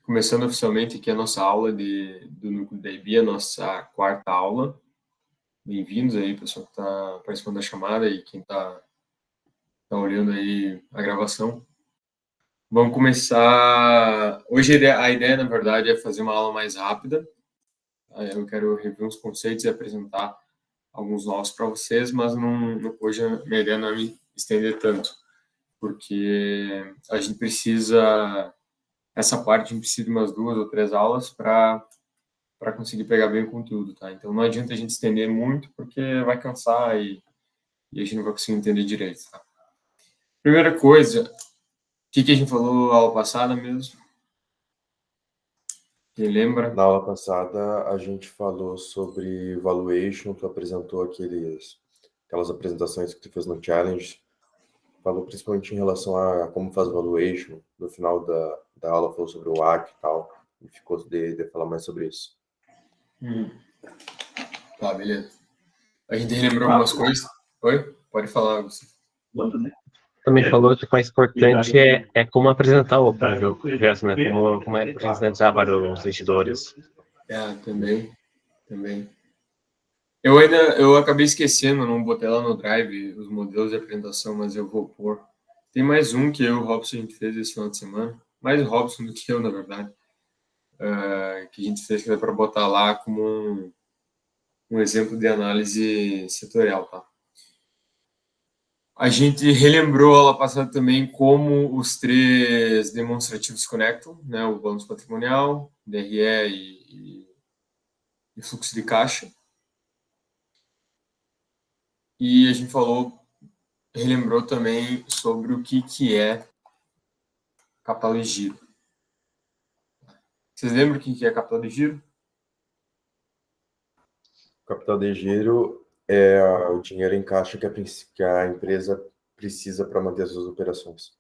Começando oficialmente aqui a nossa aula do Núcleo da IB, a nossa quarta aula. Bem-vindos aí, pessoal que está participando da chamada e quem está olhando aí a gravação. Vamos começar... Hoje a ideia, na verdade, é fazer uma aula mais rápida. Eu quero rever uns conceitos e apresentar alguns novos para vocês, mas hoje a minha ideia não é me estender tanto, porque a gente precisa... Essa parte a gente precisa de umas 2 ou 3 aulas para conseguir pegar bem o conteúdo, tá? Então não adianta a gente estender muito, porque vai cansar e a gente não vai conseguir entender direito, tá? Primeira coisa, o que a gente falou na aula passada mesmo? Quem lembra? Na aula passada, a gente falou sobre valuation, tu apresentou aquelas apresentações que tu fez no Challenge, falou principalmente em relação a como faz valuation, no final da aula falou sobre o WACC e tal, e ficou de falar mais sobre isso. Tá, beleza. A gente relembrou algumas coisas. Oi? Pode falar, Gustavo. Também falou que o mais importante é como apresentar o projeto, né? Como é apresentar para os investidores. Também. Eu acabei esquecendo, não botei lá no Drive os modelos de apresentação, mas eu vou pôr. Tem mais um que eu e o Robson a gente fez esse final de semana, mais o Robson do que eu, na verdade, que a gente fez que dá para botar lá como um exemplo de análise setorial, tá? A gente relembrou a aula passada também como os 3 demonstrativos se conectam, né? O balanço patrimonial, DRE e fluxo de caixa. E a gente relembrou também sobre o que é capital de giro. Vocês lembram o que é capital de giro? Capital de giro é o dinheiro em caixa que a empresa precisa para manter as suas operações.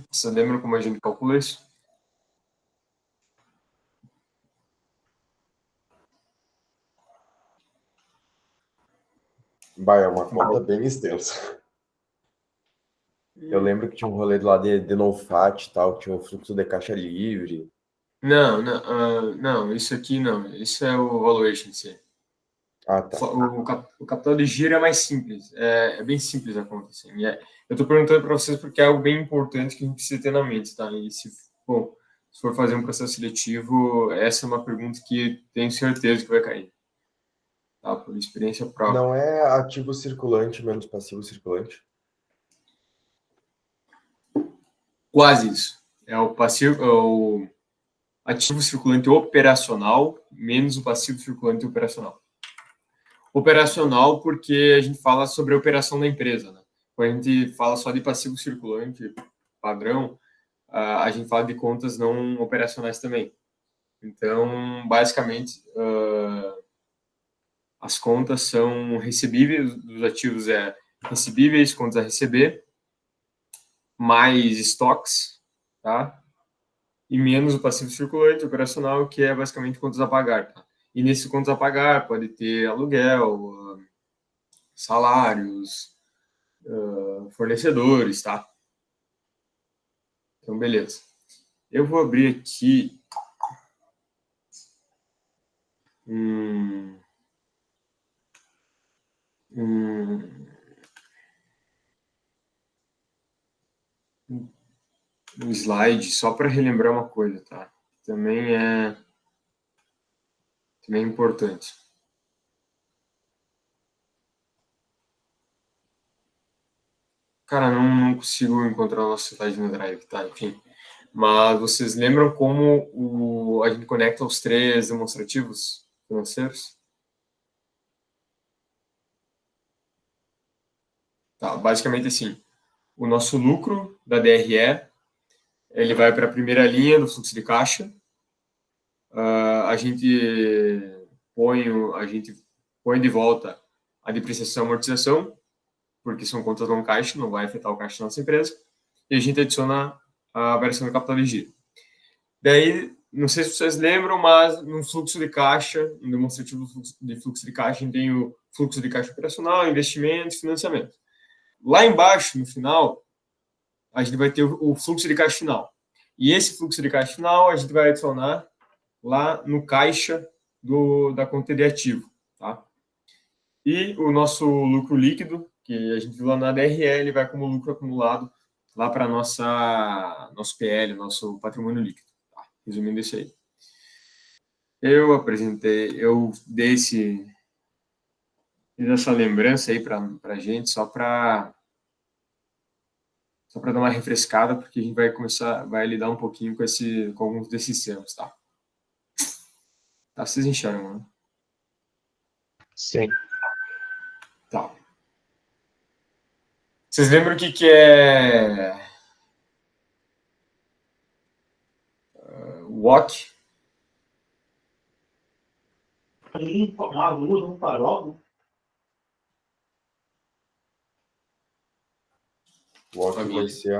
Vocês lembram como a gente calcula isso? Vai, é uma conta bem extensa. Eu lembro que tinha um rolê lá de NoFat e tal, tinha um fluxo de caixa livre. Não, isso aqui não. Isso é o valuation, sim. Ah, tá. O capital de giro é mais simples. É bem simples a conta, assim. Eu estou perguntando para vocês porque é algo bem importante que a gente precisa ter na mente, tá? E se for fazer um processo seletivo, essa é uma pergunta que tenho certeza que vai cair. Tá? Por experiência própria. Não é ativo circulante menos passivo circulante? Quase isso. É o ativo circulante operacional menos o passivo circulante operacional. Operacional porque a gente fala sobre a operação da empresa, né? Quando a gente fala só de passivo circulante padrão, a gente fala de contas não operacionais também. Então, basicamente, as contas são recebíveis, dos ativos recebíveis, contas a receber, mais estoques, tá? E menos o passivo circulante operacional, que é basicamente contas a pagar, tá? E nesse contas a pagar pode ter aluguel, salários, fornecedores, tá? Então, beleza. Eu vou abrir aqui um slide só para relembrar uma coisa, tá? Também é importante. Cara, não consigo encontrar o nosso slide no Drive, tá? Enfim. Mas vocês lembram como a gente conecta os 3 demonstrativos financeiros? Tá, basicamente assim, o nosso lucro da DRE, ele vai para a primeira linha do fluxo de caixa. A gente põe de volta a depreciação e amortização, porque são contas não caixa, não vai afetar o caixa da nossa empresa, e a gente adiciona a variação do capital de giro. Daí, não sei se vocês lembram, mas no fluxo de caixa, no demonstrativo de fluxo de caixa, a gente tem o fluxo de caixa operacional, investimento e financiamento. Lá embaixo, no final, a gente vai ter o fluxo de caixa final. E esse fluxo de caixa final a gente vai adicionar lá no caixa da conta de ativo, tá? E o nosso lucro líquido, que a gente viu lá na DRL, vai como lucro acumulado lá para nosso PL, nosso patrimônio líquido. Tá? Resumindo isso aí. Eu fiz essa lembrança aí para a gente, só para dar uma refrescada, porque a gente vai lidar um pouquinho com alguns desses termos, tá? Tá, vocês enxergam, né? Sim. Tá. Vocês lembram o que é WOC? Uma luz, um farol. O WACC vai ser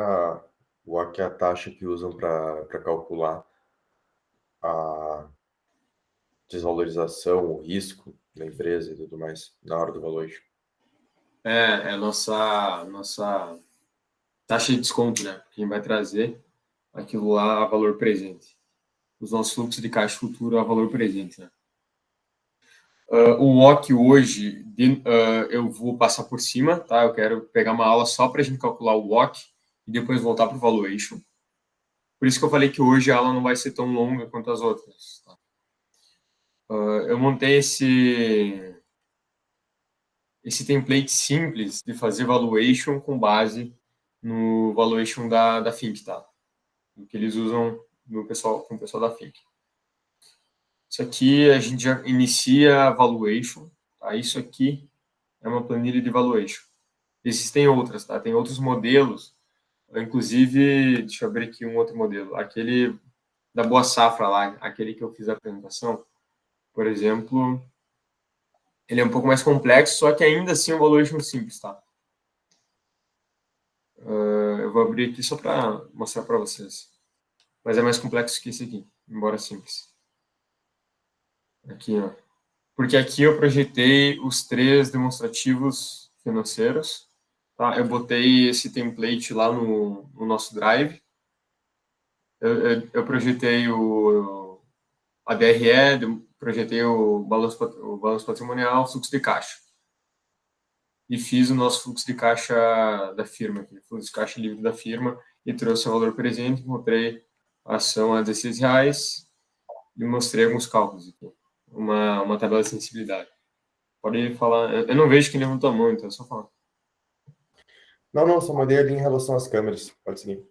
o WACC é a taxa que usam para calcular a desvalorização, o risco da empresa e tudo mais na hora do valuation. É a nossa taxa de desconto, né? Quem vai trazer aquilo lá a valor presente. Os nossos fluxos de caixa futuro a valor presente, né? O WOC hoje, eu vou passar por cima, tá? Eu quero pegar uma aula só para a gente calcular o WOC e depois voltar para o valuation. Por isso que eu falei que hoje a aula não vai ser tão longa quanto as outras. Tá? Eu montei esse template simples de fazer valuation com base no valuation da Think, tá? O que eles usam com o pessoal da Think. Isso aqui a gente já inicia a valuation, tá? Isso aqui é uma planilha de valuation. Existem outras, tá? Tem outros modelos, inclusive, deixa eu abrir aqui um outro modelo, aquele da Boa Safra lá, aquele que eu fiz a apresentação, por exemplo, ele é um pouco mais complexo, só que ainda assim é um valuation simples, tá? Eu vou abrir aqui só para mostrar para vocês. Mas é mais complexo que esse aqui, embora simples. Aqui, ó. Porque aqui eu projetei os 3 demonstrativos financeiros, tá? Eu botei esse template lá no nosso Drive. Eu projetei a DRE, projetei o balanço patrimonial, o fluxo de caixa. E fiz o nosso fluxo de caixa da firma, aqui, fluxo de caixa livre da firma, e trouxe o valor presente, mostrei a ação a R$16 e mostrei alguns cálculos aqui. Uma tabela de sensibilidade. Pode falar. Eu não vejo que levantou a mão, então é só falar. Não, só mandei ali em relação às câmeras. Pode seguir.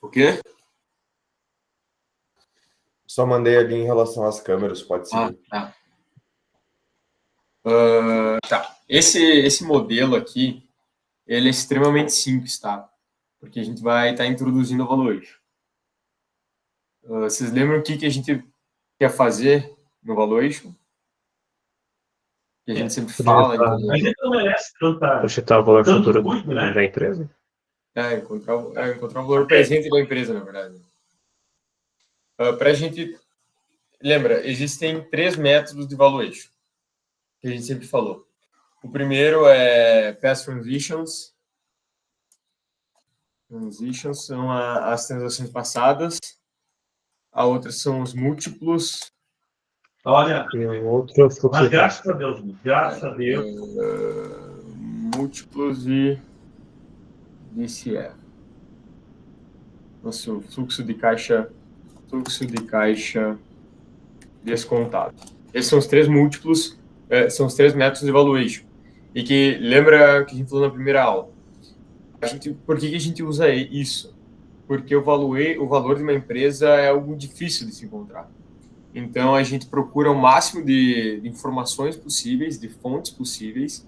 O quê? Só mandei ali em relação às câmeras. Pode seguir. Tá. Tá. Esse modelo aqui, ele é extremamente simples, tá? Porque a gente vai estar introduzindo o valuation. Vocês lembram o que a gente quer fazer no valuation? Que a gente sempre fala. A gente não merece tanta. Projetar o valor Tanto futuro custo, né? da empresa. Encontrar o valor presente da empresa, na verdade. Para a gente. Lembra, existem 3 métodos de valuation, que a gente sempre falou. O primeiro é past transitions. Transitions são as transações passadas. A outra são os múltiplos. Olha, E o outro fluxo mas de caixa. graças a Deus. Múltiplos e DCF. Nosso fluxo de caixa descontado. Esses são os 3 múltiplos, são os 3 métodos de valuation. E que lembra que a gente falou na primeira aula. Por que a gente usa isso? Porque o valor de uma empresa é algo difícil de se encontrar. Então, a gente procura o máximo de informações possíveis, de fontes possíveis,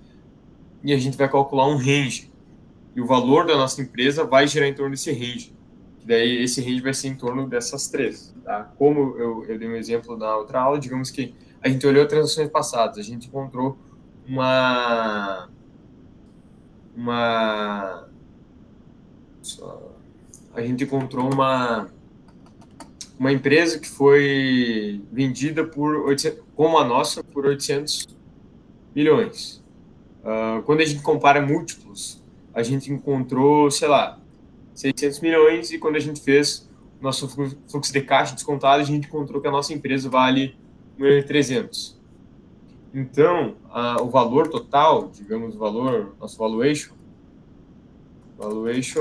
e a gente vai calcular um range. E o valor da nossa empresa vai girar em torno desse range. E daí, esse range vai ser em torno dessas 3. Tá? Como eu dei um exemplo na outra aula, digamos que a gente olhou transações passadas, a gente encontrou uma empresa que foi vendida como a nossa por 800 milhões. Quando a gente compara múltiplos, a gente encontrou, sei lá, 600 milhões, e quando a gente fez nosso fluxo de caixa descontado, a gente encontrou que a nossa empresa vale 1.300. Então, o valor total, digamos, nosso valuation,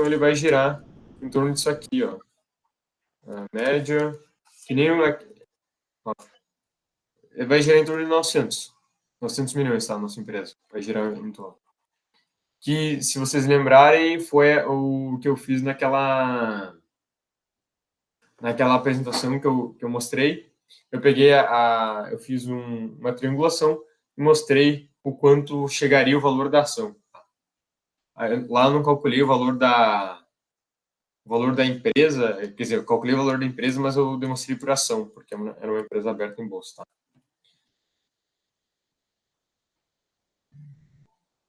ele vai girar em torno disso aqui, ó. A média, que nem vai girar em torno de 900 milhões, tá? Nossa empresa vai girar em torno. Que, se vocês lembrarem, foi o que eu fiz naquela apresentação que eu mostrei. Eu peguei eu fiz uma triangulação e mostrei o quanto chegaria o valor da ação. Lá eu não calculei o valor da empresa, quer dizer, eu calculei o valor da empresa, mas eu demonstrei por ação, porque era uma empresa aberta em bolsa,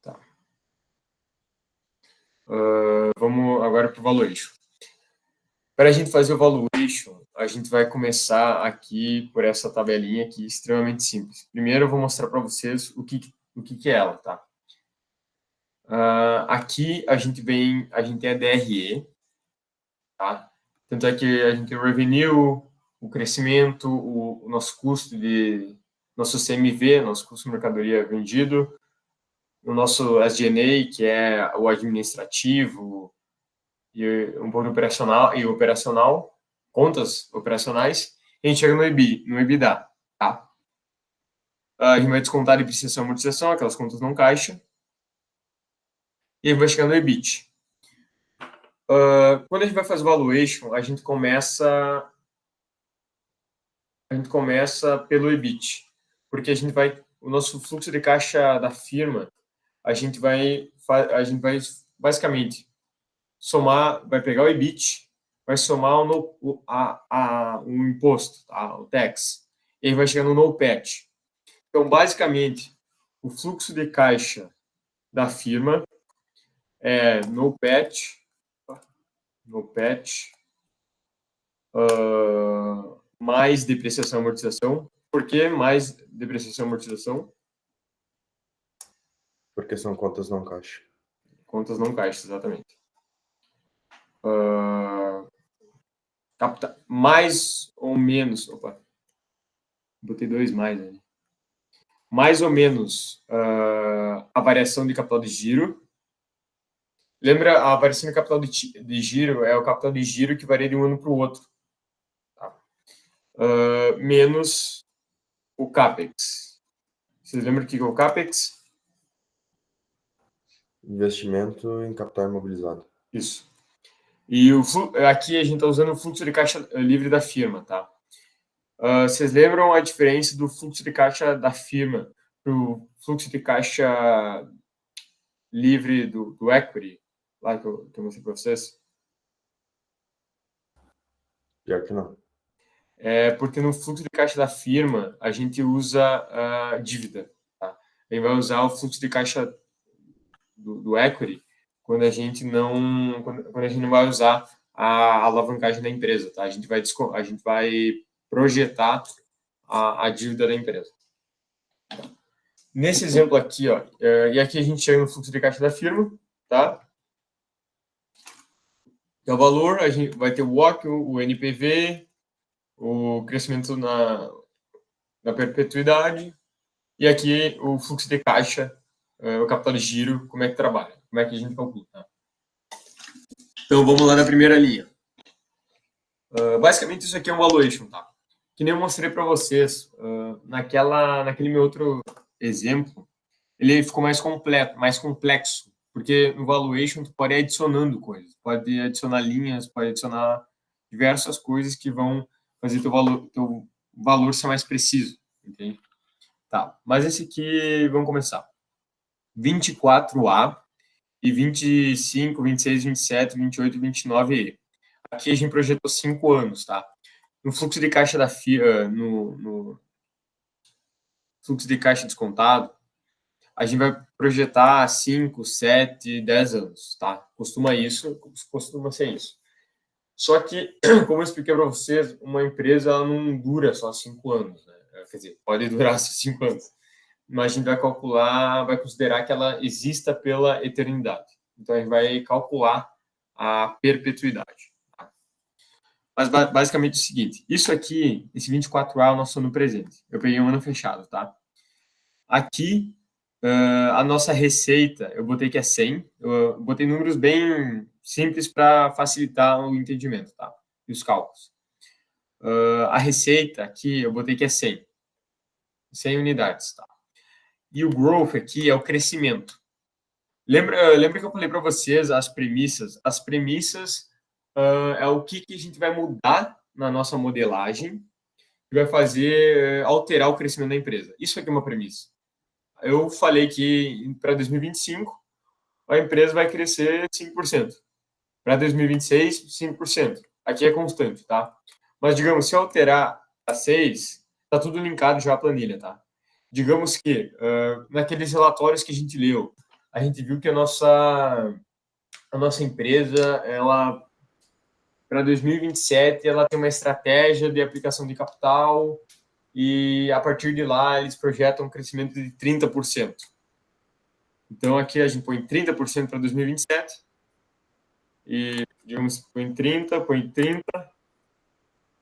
tá? Vamos agora para o valuation. Para a gente fazer o valuation, a gente vai começar aqui por essa tabelinha aqui, extremamente simples. Primeiro eu vou mostrar para vocês o que é ela, tá? Aqui a gente tem a DRE, tá? Tanto é que a gente tem o revenue, o crescimento, o nosso custo nosso CMV, nosso custo de mercadoria vendido, o nosso SG&A, que é o administrativo, e um pouco operacional, contas operacionais, e a gente chega no EBITDA, tá? A gente vai descontar a depreciação e amortização, aquelas contas não caixa, e aí vai chegar no EBIT. Quando a gente vai fazer valuation, a gente começa pelo EBIT, porque o nosso fluxo de caixa da firma, a gente vai basicamente vai pegar o EBIT, vai somar o imposto, tá? O tax, e aí vai chegar no NOPAT. Então, basicamente, o fluxo de caixa da firma é NOPAT, mais depreciação e amortização. Por que mais depreciação e amortização? Porque são contas não caixa. Contas não caixa, exatamente. Mais ou menos, botei 2 mais, né? Mais ou menos a variação de capital de giro. Lembra, a variação de capital de giro é o capital de giro que varia de um ano para o outro. Tá? Menos o CAPEX. Vocês lembram o que é o CAPEX? Investimento em capital imobilizado. Isso. E aqui a gente está usando o fluxo de caixa livre da firma, tá? Vocês lembram a diferença do fluxo de caixa da firma para o fluxo de caixa livre do equity, lá que eu mostrei para vocês? Pior que não. Porque no fluxo de caixa da firma, a gente usa dívida, tá? A gente vai usar o fluxo de caixa do equity quando a gente não vai usar a alavancagem da empresa, tá? A gente vai projetar a dívida da empresa. Nesse exemplo aqui, ó, e aqui a gente chega no fluxo de caixa da firma, tá? Que é o valor, a gente vai ter o WACC, o NPV, o crescimento na perpetuidade, e aqui o fluxo de caixa, o capital de giro, como é que trabalha, como é que a gente calcula, tá? Então, vamos lá na primeira linha. Basicamente, isso aqui é um valuation, tá? Que nem eu mostrei para vocês, naquele meu outro exemplo, ele ficou mais completo, mais complexo, porque no valuation tu pode ir adicionando coisas, pode adicionar linhas, pode adicionar diversas coisas que vão fazer teu valor ser mais preciso, entende? Tá, mas esse aqui, vamos começar. 24A e 25, 26, 27, 28 e 29E. Aqui a gente projetou 5 anos, tá? No fluxo de caixa da FIA, no fluxo de caixa descontado, a gente vai projetar 5, 7, 10 anos, tá? Costuma ser isso. Só que, como eu expliquei para vocês, uma empresa ela não dura só 5 anos, né? Quer dizer, pode durar 5 anos. mas a gente vai calcular, vai considerar que ela exista pela eternidade. Então, a gente vai calcular a perpetuidade. Tá? Mas, basicamente, é o seguinte, isso aqui, esse 24A é o nosso ano presente. Eu peguei um ano fechado, tá? Aqui, a nossa receita, eu botei que é 100. Eu botei números bem simples para facilitar o entendimento, tá? E os cálculos. A receita aqui, eu botei que é 100. 100 unidades, tá? E o growth aqui é o crescimento. Lembra que eu falei para vocês as premissas? As premissas é o que a gente vai mudar na nossa modelagem que vai fazer alterar o crescimento da empresa. Isso aqui é uma premissa. Eu falei que para 2025 a empresa vai crescer 5%. Para 2026, 5%. Aqui é constante, tá? Mas, digamos, se eu alterar a 6, tá tudo linkado já à planilha, tá? Digamos que naqueles relatórios que a gente leu, a gente viu que a nossa empresa, ela para 2027, ela tem uma estratégia de aplicação de capital e a partir de lá eles projetam um crescimento de 30%. Então aqui a gente põe 30% para 2027 e digamos põe 30,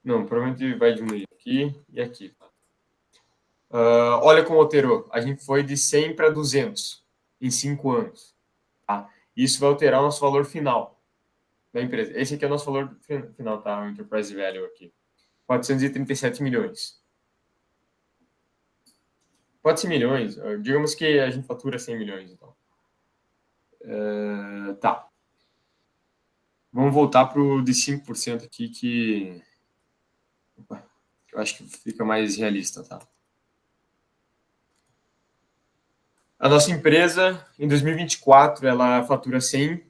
não, provavelmente vai diminuir aqui e aqui. Tá? Olha como alterou, a gente foi de 100 para 200 em 5 anos. Tá? Isso vai alterar o nosso valor final da empresa. Esse aqui é o nosso valor final, tá? O Enterprise Value aqui. 437 milhões. Pode ser milhões. Digamos que a gente fatura 100 milhões, então. Tá. Vamos voltar para o de 5% aqui, que eu acho que fica mais realista, tá? A nossa empresa, em 2024, ela fatura 100.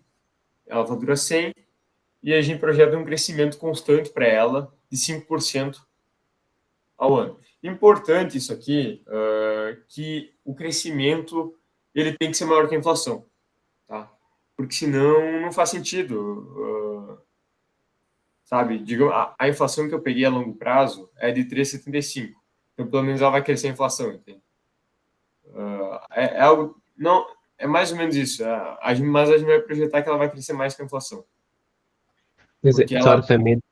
E a gente projeta um crescimento constante para ela de 5% ao ano. Importante isso aqui, que o crescimento ele tem que ser maior que a inflação, tá? Porque senão não faz sentido, sabe? Digamos, a inflação que eu peguei a longo prazo é de 3,75. Então, pelo menos ela vai crescer a inflação, entende? É algo, não, é mais ou menos isso. Mas a gente vai projetar que ela vai crescer mais que a inflação. Porque teoricamente,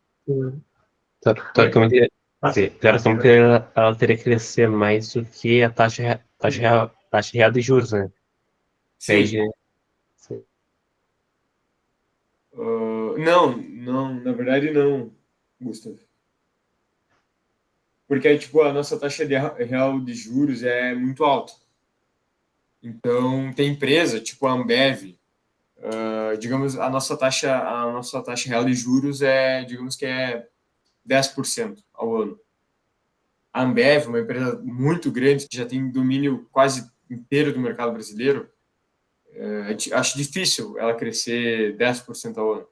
ela teria que crescer mais do que a taxa real de juros, né? Sim. Não, na verdade não, Gustavo. Porque tipo, a nossa taxa real de juros é muito alta. Então, tem empresa, tipo a Ambev, digamos, a nossa taxa real de juros digamos que é 10% ao ano. A Ambev, uma empresa muito grande, que já tem domínio quase inteiro do mercado brasileiro, acho difícil ela crescer 10% ao ano.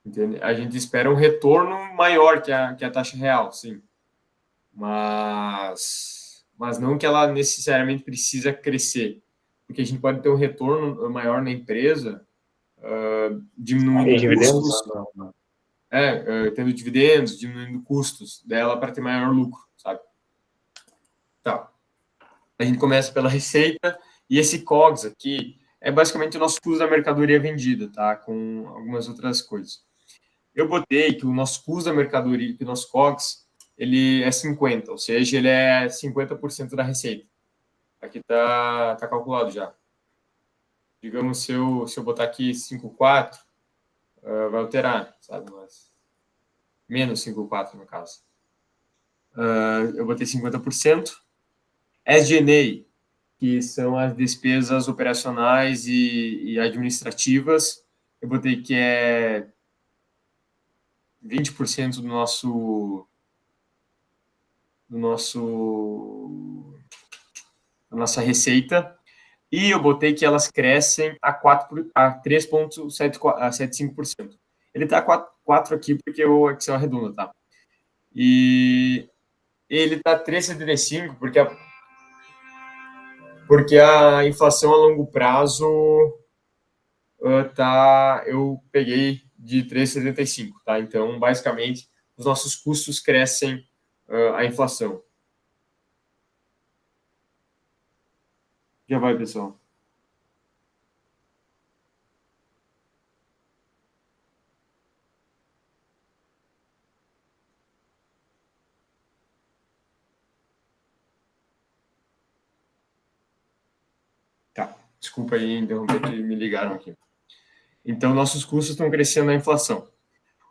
Entende? A gente espera um retorno maior que a taxa real, sim. Mas não que ela necessariamente precisa crescer. Porque a gente pode ter um retorno maior na empresa, diminuindo custos, tendo dividendos, diminuindo custos dela para ter maior lucro, sabe? Tá. A gente começa pela receita, e esse COGS aqui é basicamente o nosso custo da mercadoria vendida, tá? Com algumas outras coisas. Eu botei que o nosso custo da mercadoria, que o nosso COGS, ele é 50, ou seja, ele é 50% da receita. Aqui tá calculado já. Digamos, se eu botar aqui 5,4, vai alterar, sabe? Mas menos 5,4 no caso. Eu botei 50%. SG&A, que são as despesas operacionais e administrativas, eu botei que é 20% da nossa receita, e eu botei que elas crescem a 3,75%. Ele está 4 aqui porque o Excel arredonda, tá? E ele está 3,75 porque a inflação a longo prazo eu peguei de 3,75, tá? Então, basicamente, os nossos custos crescem a inflação. Já vai, pessoal. Tá, desculpa aí interromper que me ligaram aqui. Então, nossos custos estão crescendo na inflação.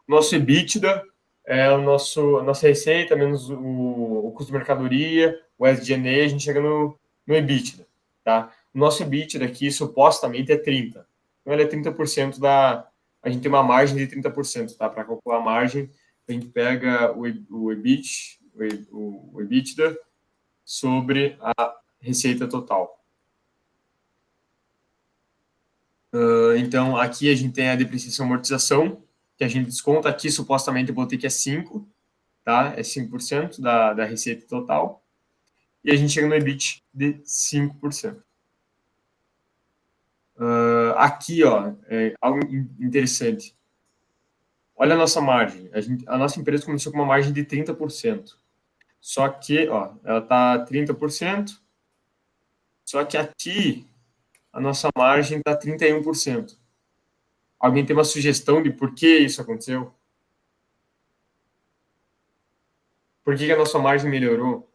Nosso EBITDA é a nossa receita menos o custo de mercadoria, o SG&A, a gente chega no EBITDA, tá? O nosso EBITDA aqui, supostamente, é 30%. Então, ele é 30% da... A gente tem uma margem de 30%, tá? Para calcular a margem, a gente pega o EBITDA sobre a receita total. Então, aqui a gente tem a depreciação e amortização, que a gente desconta aqui, supostamente, eu botei que é 5%, tá? É 5% da receita total. E a gente chega no EBIT de 5%. Aqui, ó, é algo interessante. Olha a nossa margem. A nossa empresa começou com uma margem de 30%. Só que, ó, ela está 30%, só que aqui a nossa margem está 31%. Alguém tem uma sugestão de por que isso aconteceu? Por que a nossa margem melhorou?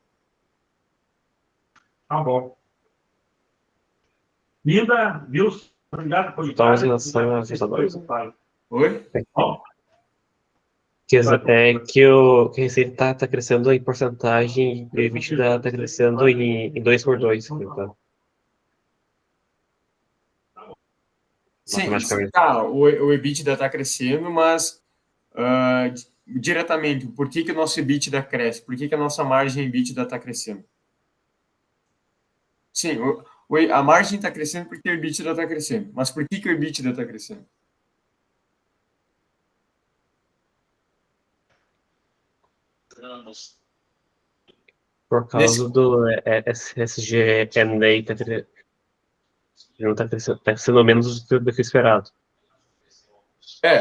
Tá bom. Linda, viu? Obrigado por Então, em relação a Oi? que é que a receita tá crescendo em porcentagem e o EBITDA tá crescendo em 2 por 2. Então, Sim, matematicamente. tá, o EBITDA está crescendo, mas diretamente, por que o nosso EBITDA cresce? Por que a nossa margem EBITDA está crescendo? Sim, a margem está crescendo porque o EBITDA está crescendo. Mas por que o EBITDA está crescendo? Por causa do SG&A, não tá crescendo menos do que esperado.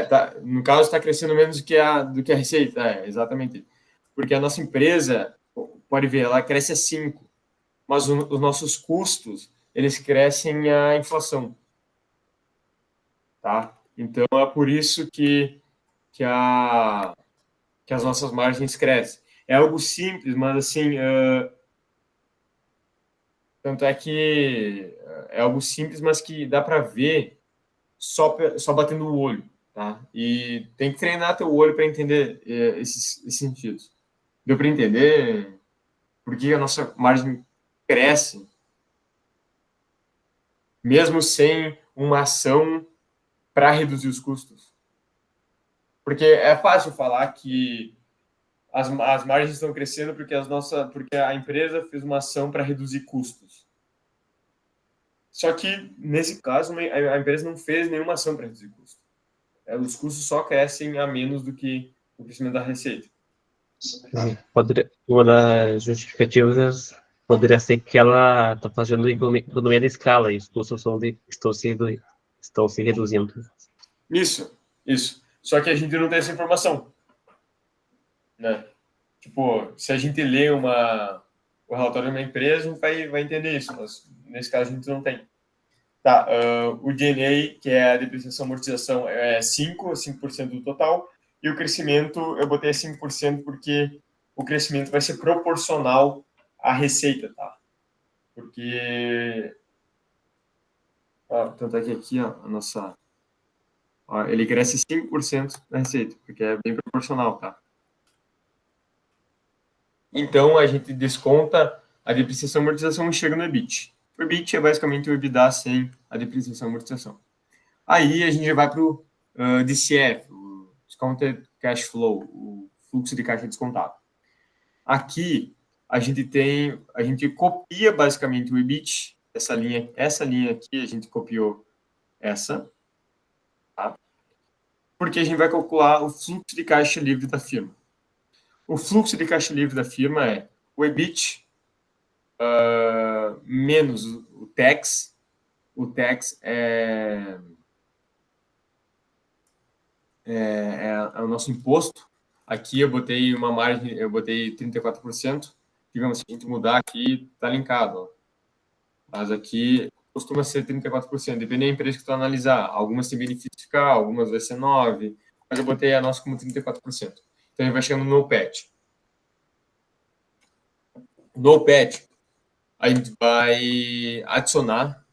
Tá, no caso, está crescendo menos do que a receita. Exatamente. Porque a nossa empresa, pode ver, ela cresce a 5%, mas os nossos custos, eles crescem a inflação. Tá? Então, é por isso que as nossas margens crescem. É algo simples, mas assim, tanto é que é algo simples, mas que dá para ver só batendo o olho, tá? E tem que treinar teu olho para entender esses sentidos. Deu para entender por que a nossa margem cresce, mesmo sem uma ação para reduzir os custos? Porque é fácil falar que as margens estão crescendo porque a empresa fez uma ação para reduzir custos. Só que, nesse caso, a empresa não fez nenhuma ação para reduzir custos. Os custos só crescem a menos do que o crescimento da receita. Uma das justificativas poderia ser que ela está fazendo economia de escala e os custos estão se reduzindo. Isso. Só que a gente não tem essa informação, né? Tipo, se a gente lê o relatório de uma empresa, a gente vai entender isso, mas nesse caso a gente não tem. Tá, o D&A, que é a depreciação e amortização, é 5% do total, e o crescimento, eu botei 5% porque o crescimento vai ser proporcional à receita, tá? Porque, tanto é que aqui, ó, a nossa... Ó, ele cresce 5% na receita, porque é bem proporcional, tá? Então, a gente desconta a depreciação e amortização e chega no EBIT. O EBIT é basicamente o EBITDA sem a depreciação e amortização. Aí a gente vai para o DCF, o Discounted Cash Flow, o fluxo de caixa descontado. Aqui a gente copia basicamente o EBIT, essa linha aqui a gente copiou essa, tá? Porque a gente vai calcular o fluxo de caixa livre da firma. O fluxo de caixa livre da firma é o EBIT menos o tax. O tax é o nosso imposto. Aqui eu botei uma margem, eu botei 34%. Digamos, se a gente mudar aqui, está linkado. Ó. mas aqui costuma ser 34%, depende da empresa que tu analisar. Algumas têm benefício fiscal, algumas vai ser 9%, mas eu botei a nossa como 34%. Então, ele vai chegando no NOPAT. No NOPAT, a gente vai adicionar.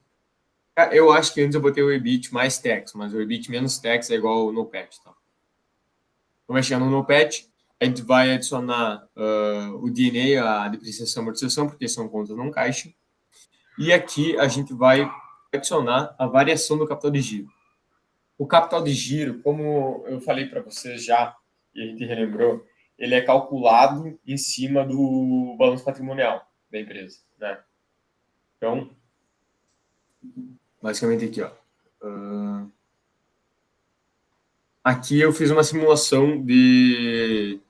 Eu acho que antes eu botei o EBIT mais tax, mas o EBIT menos tax é igual ao NOPAT. Tá? Então, vai chegar no NOPAT, a gente vai adicionar o D&A, a depreciação e amortização, porque são contas não caixa. E aqui a gente vai adicionar a variação do capital de giro. O capital de giro, como eu falei para vocês já, e a gente relembrou, ele é calculado em cima do balanço patrimonial da empresa, né? Então, basicamente aqui, ó. Aqui eu fiz uma simulação de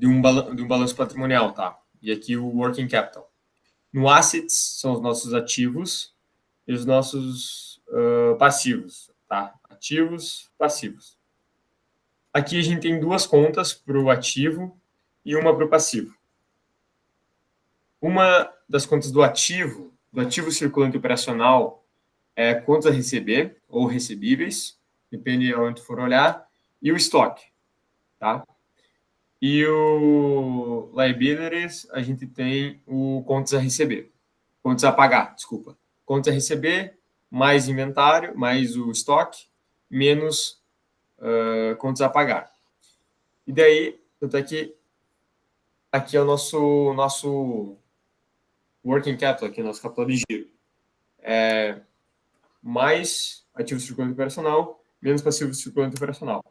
um balanço patrimonial, tá? E aqui o working capital. No assets são os nossos ativos e os nossos passivos, tá? Ativos, passivos. Aqui a gente tem duas contas para o ativo e uma para o passivo. Uma das contas do ativo circulante operacional, é contas a receber ou recebíveis, depende de onde for olhar, e o estoque, tá? E o liabilities, a gente tem o contas a receber, contas a pagar, desculpa. Contas a receber, mais inventário, mais o estoque, menos contas a pagar. E daí, tanto é que aqui é o nosso working capital, aqui é o nosso capital de giro. Mais ativo circulante operacional, menos passivo circulante operacional.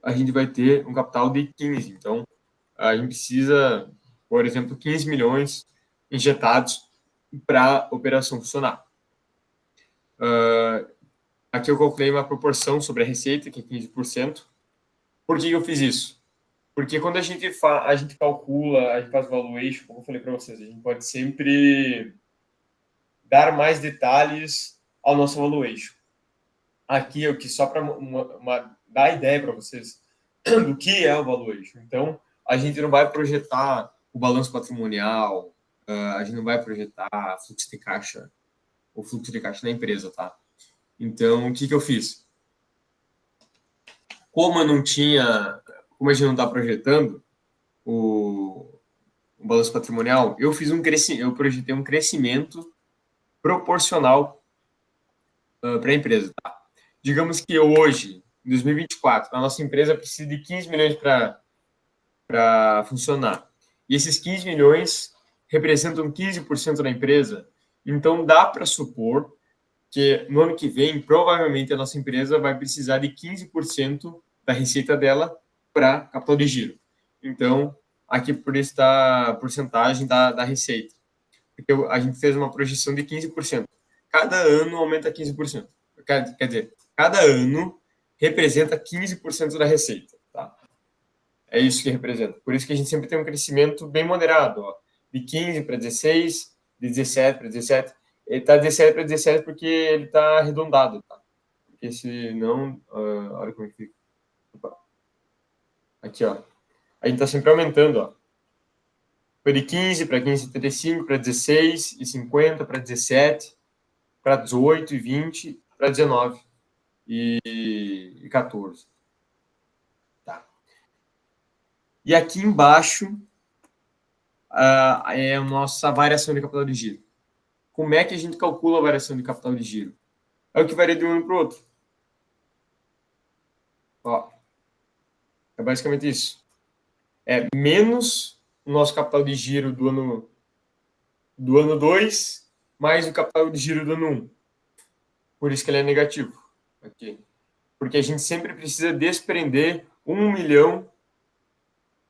A gente vai ter um capital de 15. Então, a gente precisa, por exemplo, 15 milhões injetados para a operação funcionar. Aqui eu calculei uma proporção sobre a receita, que é 15%. Por que eu fiz isso? Porque quando a gente calcula, a gente faz valuation, como eu falei para vocês, a gente pode sempre dar mais detalhes ao nosso valuation. Aqui eu quis só para dar ideia para vocês do que é o valuation. Então, a gente não vai projetar o balanço patrimonial, a gente não vai projetar fluxo de caixa, o fluxo de caixa da empresa, tá? Então, o que eu fiz? Como a gente não está projetando o balanço patrimonial, eu projetei um crescimento proporcional para a empresa. Tá? Digamos que hoje, em 2024, a nossa empresa precisa de 15 milhões para funcionar. E esses 15 milhões representam 15% da empresa. Então, dá para supor que no ano que vem, provavelmente, a nossa empresa vai precisar de 15% da receita dela para capital de giro. Então, aqui por isso está a porcentagem da receita. Porque a gente fez uma projeção de 15%. Cada ano aumenta 15%. Quer dizer, cada ano representa 15% da receita. Tá? É isso que representa. Por isso que a gente sempre tem um crescimento bem moderado. Ó, de 15 para 16, de 17 para 17. Ele está 17 para 17 porque ele está arredondado. Tá? Porque senão... olha como é que fica. Opa. Aqui, ó. A gente está sempre aumentando, ó. Foi de 15 para 15,75, para 16 e 50, para 17, para 18 e 20, para 19 e 14. Tá. E aqui embaixo é a nossa variação de capital de giro. Como é que a gente calcula a variação de capital de giro? É o que varia de um ano para o outro. Ó, é basicamente isso. É menos o nosso capital de giro do ano 2, mais o capital de giro do ano 1. Por isso que ele é negativo. Aqui. Porque a gente sempre precisa desprender 1 milhão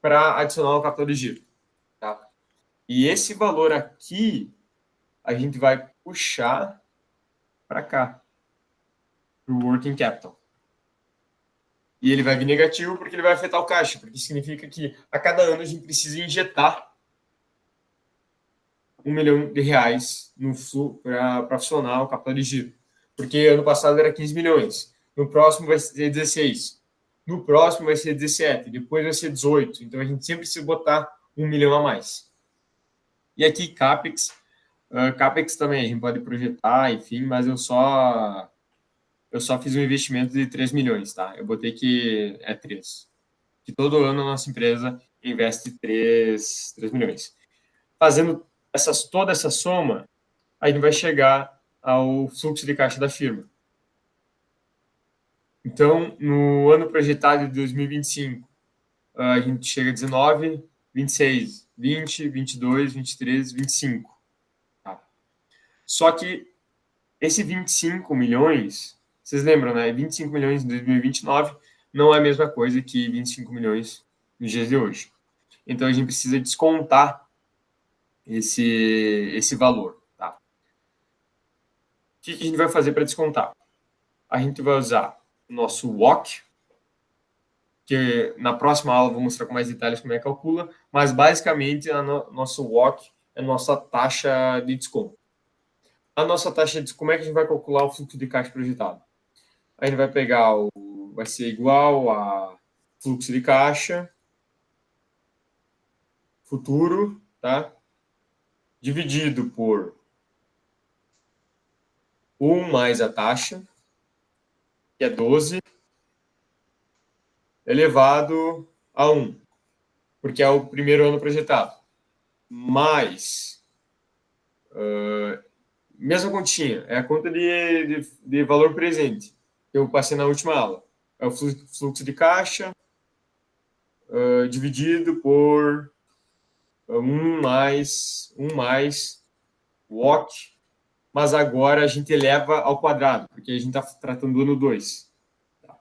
para adicionar o capital de giro. Tá? E esse valor aqui, a gente vai puxar para cá, para o working capital. E ele vai vir negativo porque ele vai afetar o caixa, porque significa que a cada ano a gente precisa injetar 1 milhão de reais no fluxo para funcionar o capital de giro. Porque ano passado era 15 milhões. No próximo vai ser 16. No próximo vai ser 17. Depois vai ser 18. Então a gente sempre precisa botar 1 milhão a mais. E aqui, CAPEX, CAPEX também, a gente pode projetar, enfim, mas eu só fiz um investimento de 3 milhões, tá? Eu botei que é 3. Que todo ano a nossa empresa investe 3 milhões. Fazendo toda essa soma, a gente vai chegar ao fluxo de caixa da firma. Então, no ano projetado de 2025, a gente chega a 19, 26, 20, 22, 23, 25. Tá? Só que esse 25 milhões, vocês lembram, né? 25 milhões em 2029 não é a mesma coisa que 25 milhões nos dias de hoje. Então, a gente precisa descontar esse valor. Tá? O que a gente vai fazer para descontar? A gente vai usar o nosso WACC, que na próxima aula eu vou mostrar com mais detalhes como é que calcula, mas basicamente nosso WACC é a nossa taxa de desconto. A nossa taxa de como é que a gente vai calcular o fluxo de caixa projetado? A gente vai pegar vai ser igual a fluxo de caixa futuro, tá? Dividido por 1 mais a taxa, que é 12, elevado a 1, porque é o primeiro ano projetado. Mais, mesma continha, é a conta de valor presente, que eu passei na última aula. É o fluxo de caixa dividido por 1 mais WACC, mas agora a gente eleva ao quadrado, porque a gente está tratando do ano 2. Tá?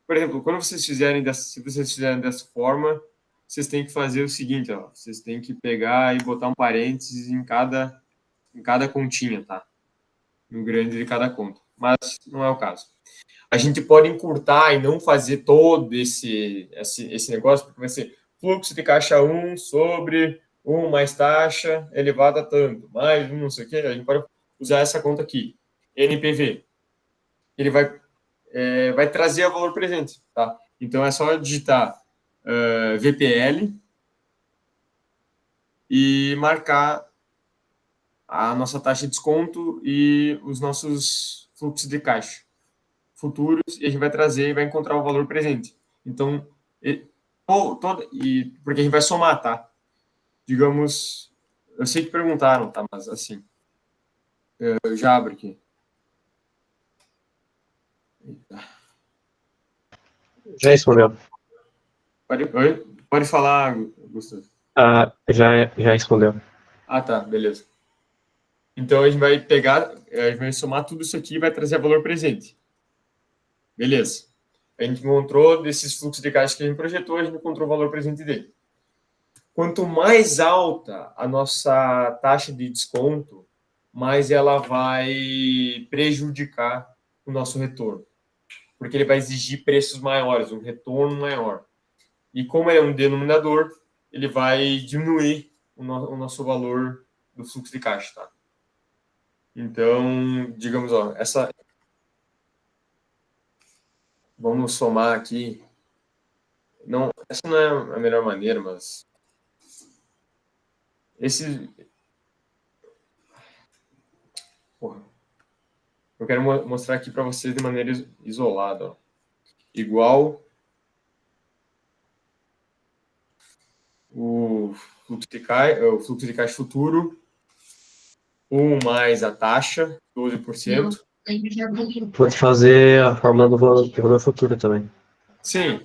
Por exemplo, quando vocês fizerem dessa forma, vocês têm que fazer o seguinte, ó, vocês têm que pegar e botar um parênteses em cada continha, tá? No grande de cada conta. Mas não é o caso. A gente pode encurtar e não fazer todo esse negócio, porque vai ser fluxo de caixa 1 sobre 1 mais taxa elevada a tanto, mais não sei o quê. A gente pode usar essa conta aqui, NPV. Ele vai trazer o valor presente, tá? Então, é só digitar VPL e marcar a nossa taxa de desconto e os nossos fluxos de caixa futuros, e a gente vai trazer e vai encontrar o valor presente. Então, porque a gente vai somar, tá? Digamos, eu sei que perguntaram, tá? Mas assim, eu já abro aqui. Eita. Já respondeu. Pode falar, Gustavo. Já respondeu. Ah, tá, beleza. Então, a gente vai somar tudo isso aqui e vai trazer valor presente. Beleza. A gente encontrou desses fluxos de caixa que a gente projetou, a gente encontrou o valor presente dele. Quanto mais alta a nossa taxa de desconto, mais ela vai prejudicar o nosso retorno. Porque ele vai exigir preços maiores, um retorno maior. E como ele é um denominador, ele vai diminuir o nosso valor do fluxo de caixa, tá? Então, digamos, ó, vamos somar aqui. Essa não é a melhor maneira, mas eu quero mostrar aqui para vocês de maneira isolada, ó. Igual o fluxo de caixa futuro, 1 mais a taxa, 12%. Pode fazer a fórmula do valor futuro também. Sim,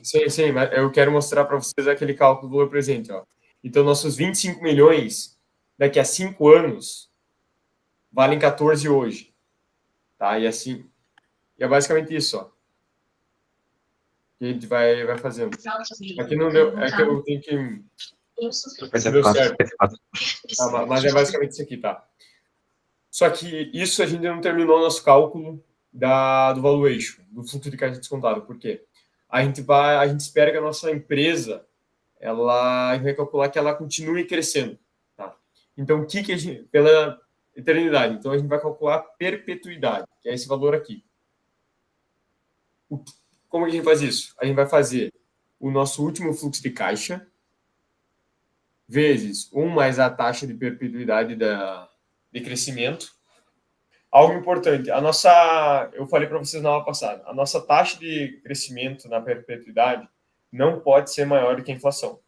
mas eu quero mostrar para vocês aquele cálculo do valor presente, ó. Então, nossos 25 milhões, daqui a 5 anos, valem 14 hoje. Tá? E assim, é basicamente isso, ó. Que a gente vai fazendo. Aqui não deu, é que eu tenho que... Não deu certo. Mas é basicamente isso aqui, tá? Só que isso a gente não terminou o nosso cálculo do valuation, do fluxo de caixa descontado. Por quê? A gente espera que a nossa empresa, a gente vai calcular que ela continue crescendo, tá? Então, o que a gente... Pela eternidade. Então, a gente vai calcular a perpetuidade, que é esse valor aqui. Como que a gente faz isso? A gente vai fazer o nosso último fluxo de caixa vezes 1 mais a taxa de perpetuidade de crescimento. Algo importante, eu falei para vocês na aula passada, a nossa taxa de crescimento na perpetuidade não pode ser maior do que a inflação.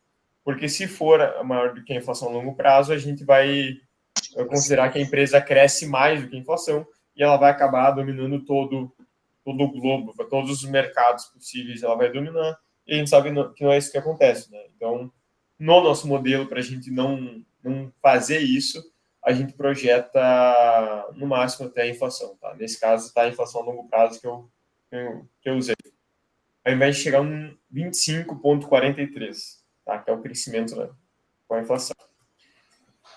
Porque se for maior do que a inflação a longo prazo, a gente vai considerar que a empresa cresce mais do que a inflação e ela vai acabar dominando todo o globo, todos os mercados possíveis ela vai dominar, e a gente sabe que não é isso que acontece, né? Então, no nosso modelo, para a gente não fazer isso, a gente projeta no máximo até a inflação, tá? Nesse caso, está a inflação a longo prazo que eu usei. Ao invés de chegar a um 25,43, tá? Que é o crescimento, né, com a inflação.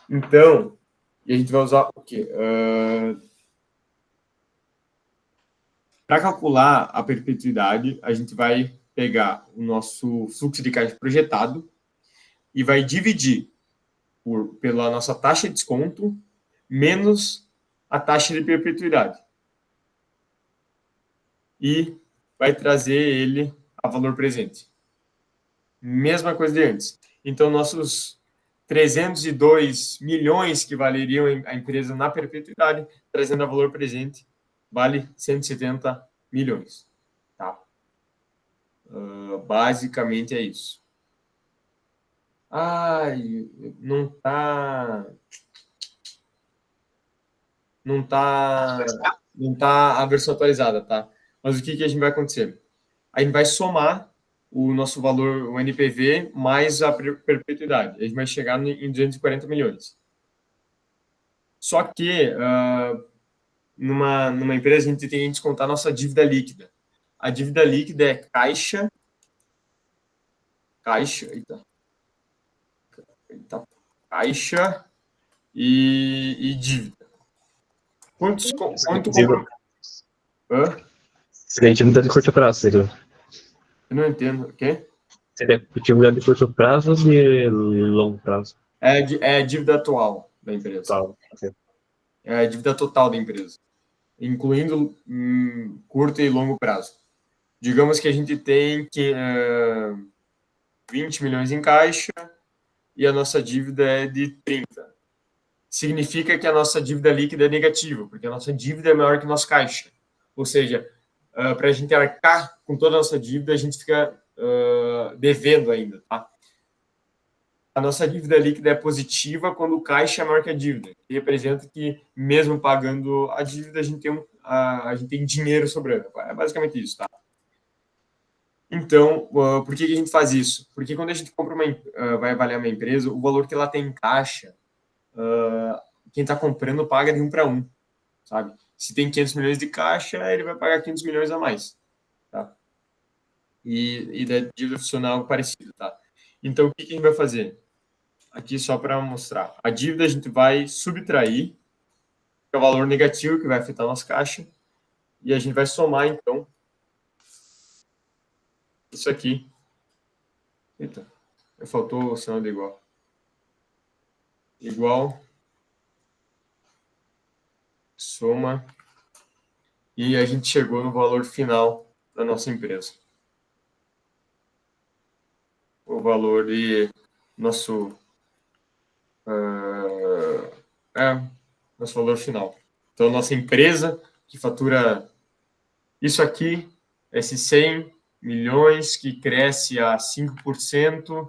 Então, e a gente vai usar o quê? Para calcular a perpetuidade, a gente vai pegar o nosso fluxo de caixa projetado e vai dividir pela nossa taxa de desconto menos a taxa de perpetuidade. E vai trazer ele a valor presente. Mesma coisa de antes. Então, nossos 302 milhões que valeriam a empresa na perpetuidade, trazendo a valor presente, vale 170 milhões. Tá? Basicamente é isso. Não tá a versão atualizada, tá? Mas o que a gente vai acontecer? A gente vai somar o nosso valor, o NPV, mais a perpetuidade. A gente vai chegar em 240 milhões. Só que, numa empresa, a gente tem que descontar a nossa dívida líquida. A dívida líquida é caixa, e dívida. Quanto comprou? Seria dívida de curto prazo, seria. Eu não entendo. O quê? Seria dívida de curto prazo ou de longo prazo? É a dívida atual da empresa. Tá. É a dívida total da empresa, incluindo curto e longo prazo. Digamos que a gente tem 20 milhões em caixa e a nossa dívida é de 30. Significa que a nossa dívida líquida é negativa, porque a nossa dívida é maior que o nosso caixa. Ou seja, para a gente arcar com toda a nossa dívida, a gente fica devendo ainda. Tá? A nossa dívida líquida é positiva quando o caixa é maior que a dívida. Que representa que, mesmo pagando a dívida, a gente tem dinheiro sobrando. É basicamente isso. Tá? Então, por que a gente faz isso? Porque quando a gente compra vai avaliar uma empresa, o valor que ela tem em caixa, quem está comprando paga de 1 para 1, sabe? Se tem 500 milhões de caixa, ele vai pagar 500 milhões a mais, tá? E da dívida funcional algo parecido, tá? Então, o que a gente vai fazer? Aqui só para mostrar. A dívida a gente vai subtrair, que é o valor negativo que vai afetar a nossa caixa, e a gente vai somar, então, isso aqui. Eita, faltou o sinal de igual. Igual, soma, e a gente chegou no valor final da nossa empresa. O valor de nosso valor final. Então, nossa empresa que fatura isso aqui, esses 100 milhões, que cresce a 5%,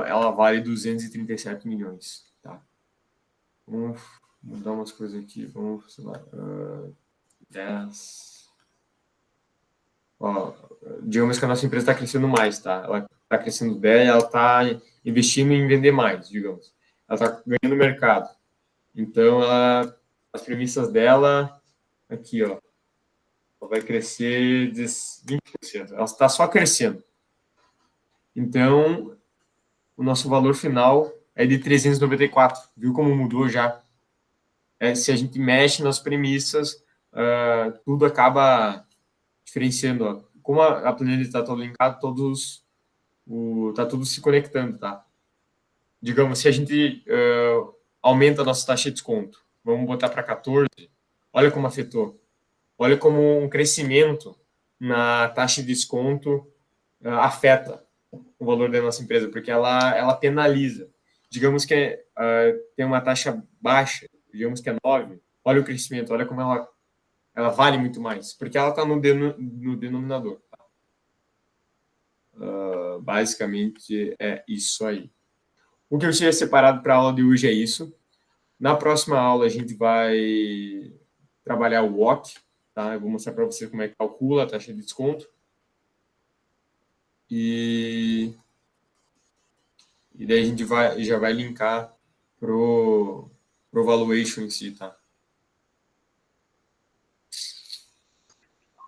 ela vale 237 milhões. Tá? Vamos mudar umas coisas aqui. Vamos, sei lá, 10. Digamos que a nossa empresa está crescendo mais, tá? Ela está crescendo 10, ela está investindo em vender mais, digamos. Ela está ganhando mercado. Então, as premissas dela, aqui, ó, ela vai crescer 20%. Ela está só crescendo. Então, o nosso valor final é de 394. Viu como mudou já? Se a gente mexe nas premissas, tudo acaba diferenciando. Ó. Como a planilha está toda linkada, está tudo se conectando, tá? Digamos, se a gente aumenta a nossa taxa de desconto, vamos botar para 14, olha como afetou. Olha como um crescimento na taxa de desconto afeta o valor da nossa empresa, porque ela penaliza. Digamos que tem uma taxa baixa, digamos que é 9, olha o crescimento, olha como ela vale muito mais, porque ela está no denominador. Basicamente é isso aí. O que eu tinha separado para a aula de hoje é isso. Na próxima aula a gente vai trabalhar o WOC, tá? Eu vou mostrar para você como é que calcula a taxa de desconto. E daí a gente já vai linkar pro valuation em si, tá?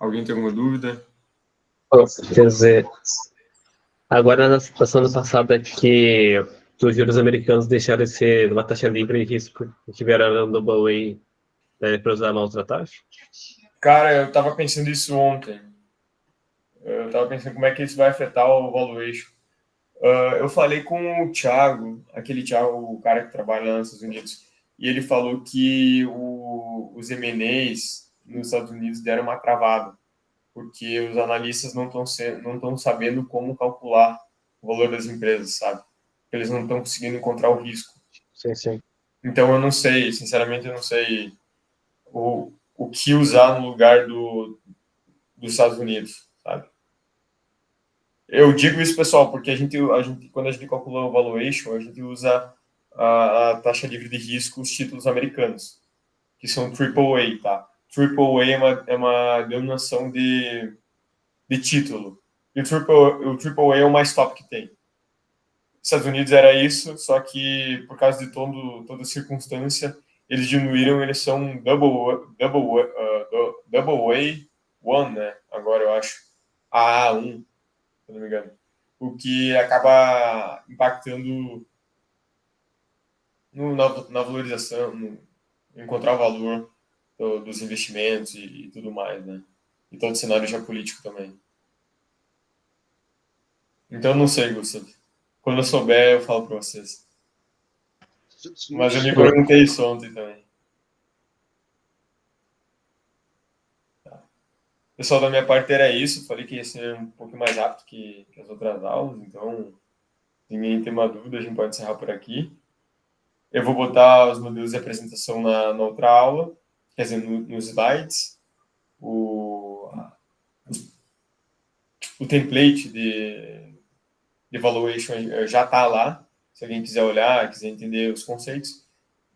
Alguém tem alguma dúvida? Quer dizer, agora na situação do passado é que os juros americanos deixaram de ser uma taxa livre de risco e tiveram a double A para usar uma outra taxa? Cara, eu estava pensando isso ontem. Eu estava pensando como é que isso vai afetar o valuation. Eu falei com o Thiago, aquele Thiago, o cara que trabalha lá nos Estados Unidos, e ele falou que os M&As nos Estados Unidos deram uma travada, porque os analistas não estão sabendo como calcular o valor das empresas, sabe? Eles não estão conseguindo encontrar o risco. Sim, sim. Então eu não sei, sinceramente eu não sei o que usar no lugar dos Estados Unidos, sabe? Eu digo isso, pessoal, porque quando a gente calcula o valuation, a gente usa a taxa livre de risco, os títulos americanos, que são AAA, tá? AAA é uma denominação de título. E o AAA é o mais top que tem. Nos Estados Unidos era isso, só que por causa de toda a circunstância, eles diminuíram, eles são double A1, né? Agora eu acho. AA1, se não me engano. O que acaba impactando na valorização, encontrar o valor dos investimentos e tudo mais, né? E todo o cenário geopolítico também. Então, não sei, Gustavo. Quando eu souber, eu falo para vocês. Mas eu me perguntei isso ontem também. Tá. Pessoal, da minha parte era isso. Falei que ia ser um pouco mais rápido que as outras aulas. Então, se ninguém tem uma dúvida, a gente pode encerrar por aqui. Eu vou botar os modelos de apresentação na outra aula, quer dizer, nos slides. O template de valuation já está lá, se alguém quiser olhar, quiser entender os conceitos.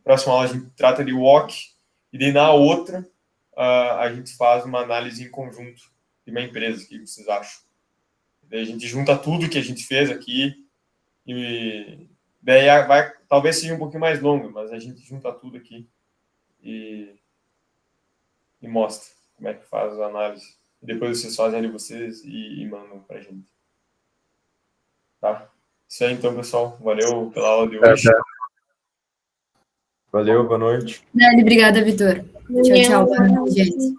Próxima aula a gente trata de WOC, e daí na outra a gente faz uma análise em conjunto de uma empresa. O que vocês acham? Daí a gente junta tudo que a gente fez aqui, e daí talvez seja um pouquinho mais longo, mas a gente junta tudo aqui e mostra como é que faz a análise. E depois vocês fazem ali vocês e mandam pra gente. Tá? Isso aí então, pessoal. Valeu pela aula de hoje. Valeu, boa noite. Obrigada, Vitor. Tchau, tchau. Boa noite, gente.